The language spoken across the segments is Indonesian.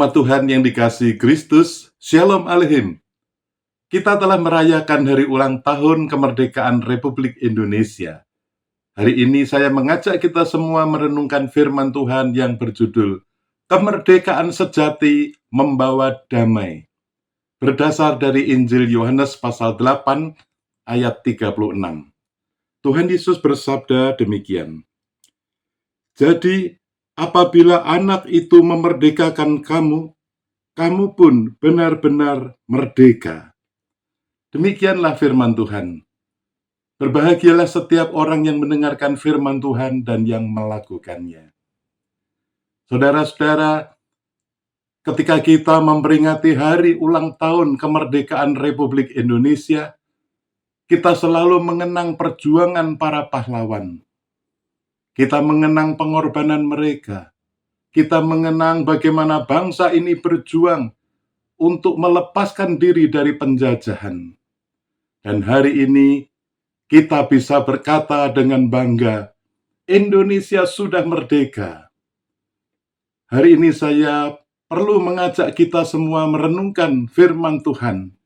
Umat Tuhan yang dikasihi Kristus, Shalom Aleichem. Kita telah merayakan hari ulang tahun kemerdekaan Republik Indonesia. Hari ini saya mengajak kita semua merenungkan firman Tuhan yang berjudul Kemerdekaan Sejati Membawa Damai. Berdasar dari Injil Yohanes pasal 8 ayat 36. Tuhan Yesus bersabda demikian. Jadi, apabila anak itu memerdekakan kamu, kamu pun benar-benar merdeka. Demikianlah firman Tuhan. Berbahagialah setiap orang yang mendengarkan firman Tuhan dan yang melakukannya. Saudara-saudara, ketika kita memperingati hari ulang tahun kemerdekaan Republik Indonesia, kita selalu mengenang perjuangan para pahlawan. Kita mengenang pengorbanan mereka. Kita mengenang bagaimana bangsa ini berjuang untuk melepaskan diri dari penjajahan. Dan hari ini kita bisa berkata dengan bangga, Indonesia sudah merdeka. Hari ini saya perlu mengajak kita semua merenungkan firman Tuhan,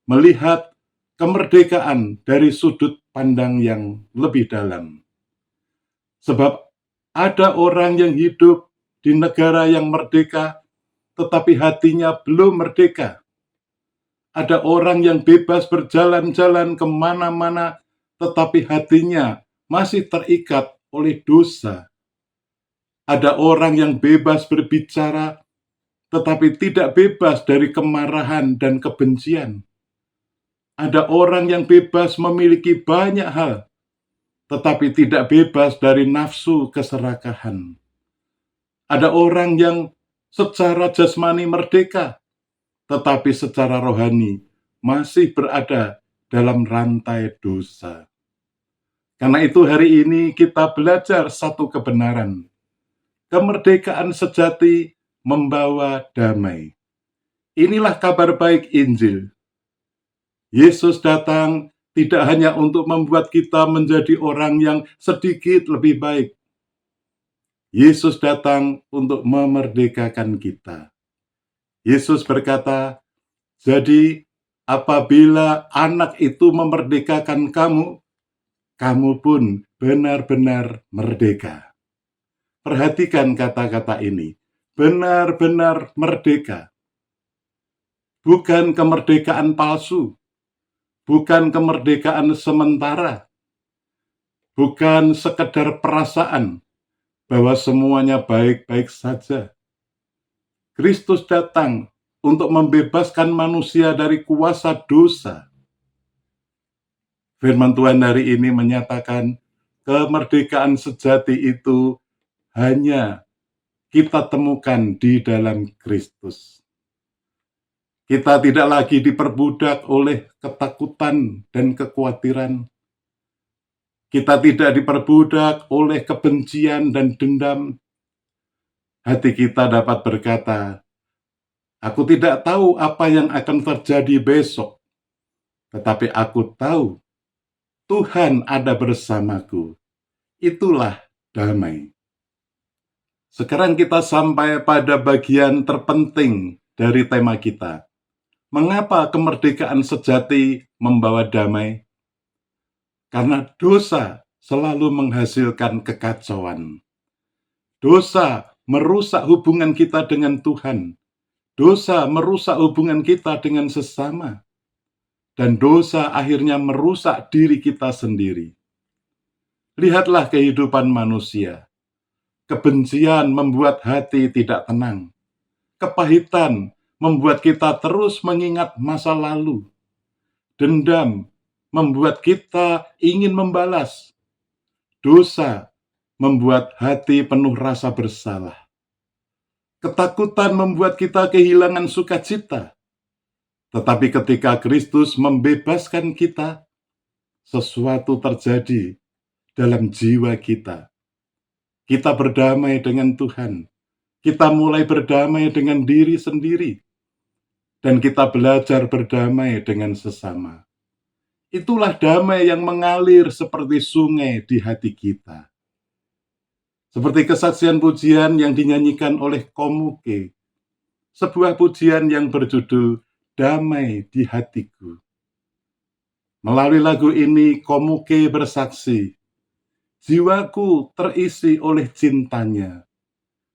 melihat kemerdekaan dari sudut pandang yang lebih dalam. Sebab ada orang yang hidup di negara yang merdeka, tetapi hatinya belum merdeka. Ada orang yang bebas berjalan-jalan kemana-mana, tetapi hatinya masih terikat oleh dosa. Ada orang yang bebas berbicara, tetapi tidak bebas dari kemarahan dan kebencian. Ada orang yang bebas memiliki banyak hal, tetapi tidak bebas dari nafsu keserakahan. Ada orang yang secara jasmani merdeka, tetapi secara rohani masih berada dalam rantai dosa. Karena itu hari ini kita belajar satu kebenaran. Kemerdekaan sejati membawa damai. Inilah kabar baik Injil. Yesus datang tidak hanya untuk membuat kita menjadi orang yang sedikit lebih baik. Yesus datang untuk memerdekakan kita. Yesus berkata, jadi apabila anak itu memerdekakan kamu, kamu pun benar-benar merdeka. Perhatikan kata-kata ini, benar-benar merdeka. Bukan kemerdekaan palsu, bukan kemerdekaan sementara, bukan sekedar perasaan bahwa semuanya baik-baik saja. Kristus datang untuk membebaskan manusia dari kuasa dosa. Firman Tuhan hari ini menyatakan kemerdekaan sejati itu hanya kita temukan di dalam Kristus. Kita tidak lagi diperbudak oleh ketakutan dan kekhawatiran. Kita tidak diperbudak oleh kebencian dan dendam. Hati kita dapat berkata, aku tidak tahu apa yang akan terjadi besok, tetapi aku tahu Tuhan ada bersamaku. Itulah damai. Sekarang kita sampai pada bagian terpenting dari tema kita. Mengapa kemerdekaan sejati membawa damai? Karena dosa selalu menghasilkan kekacauan. Dosa merusak hubungan kita dengan Tuhan. Dosa merusak hubungan kita dengan sesama. Dan dosa akhirnya merusak diri kita sendiri. Lihatlah kehidupan manusia. Kebencian membuat hati tidak tenang. Kepahitan membuat kita terus mengingat masa lalu. Dendam membuat kita ingin membalas. Dosa membuat hati penuh rasa bersalah. Ketakutan membuat kita kehilangan sukacita. Tetapi ketika Kristus membebaskan kita, sesuatu terjadi dalam jiwa kita. Kita berdamai dengan Tuhan. Kita mulai berdamai dengan diri sendiri. Dan kita belajar berdamai dengan sesama. Itulah damai yang mengalir seperti sungai di hati kita. Seperti kesaksian pujian yang dinyanyikan oleh Komuke. sebuah pujian yang berjudul Damai di Hatiku. Melalui lagu ini, Komuke bersaksi, jiwaku terisi oleh cintanya.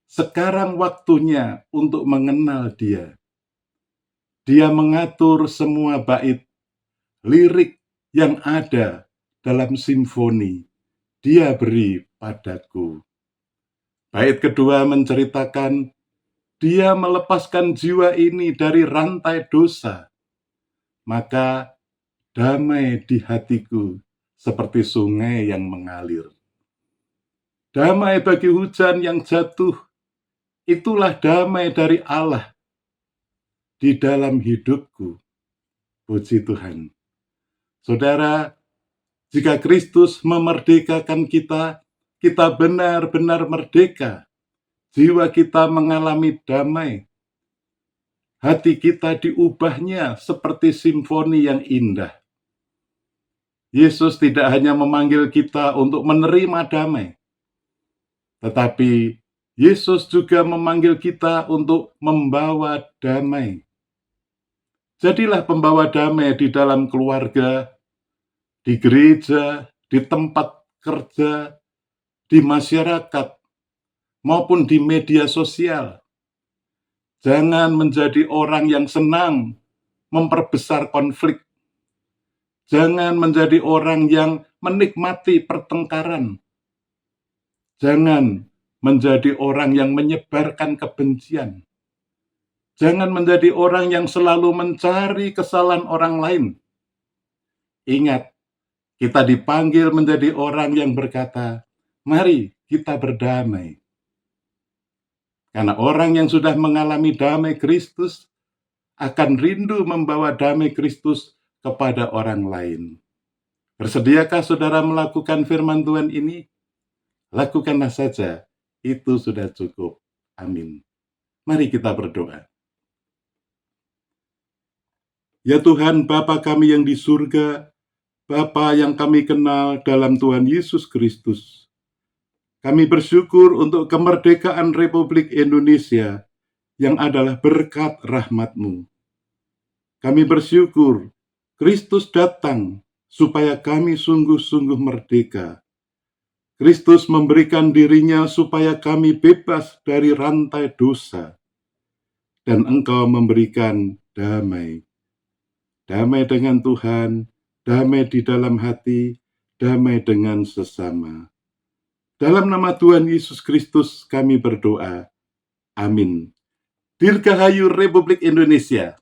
Sekarang waktunya untuk mengenal dia. Dia mengatur semua bait, lirik yang ada dalam simfoni. Dia beri padaku. Bait kedua menceritakan, dia melepaskan jiwa ini dari rantai dosa. Maka damai di hatiku seperti sungai yang mengalir. Damai bagi hujan yang jatuh, itulah damai dari Allah di dalam hidupku. Puji Tuhan. Saudara, jika Kristus memerdekakan kita, kita benar-benar merdeka. Jiwa kita mengalami damai. Hati kita diubahnya seperti simfoni yang indah. Yesus tidak hanya memanggil kita untuk menerima damai, tetapi Yesus juga memanggil kita untuk membawa damai. Jadilah pembawa damai di dalam keluarga, di gereja, di tempat kerja, di masyarakat, maupun di media sosial. Jangan menjadi orang yang senang memperbesar konflik. Jangan menjadi orang yang menikmati pertengkaran. Jangan menjadi orang yang menyebarkan kebencian. Jangan menjadi orang yang selalu mencari kesalahan orang lain. Ingat, kita dipanggil menjadi orang yang berkata, mari kita berdamai. Karena orang yang sudah mengalami damai Kristus akan rindu membawa damai Kristus kepada orang lain. Bersediakah saudara melakukan firman Tuhan ini? Lakukanlah saja, itu sudah cukup. Amin. Mari kita berdoa. Ya Tuhan, Bapa kami yang di surga, Bapa yang kami kenal dalam Tuhan Yesus Kristus, kami bersyukur untuk kemerdekaan Republik Indonesia yang adalah berkat rahmat-Mu. Kami bersyukur Kristus datang supaya kami sungguh-sungguh merdeka. Kristus memberikan dirinya supaya kami bebas dari rantai dosa. Dan Engkau memberikan damai. Damai dengan Tuhan, damai di dalam hati, damai dengan sesama. Dalam nama Tuhan Yesus Kristus kami berdoa. Amin. Dirgahayu Republik Indonesia.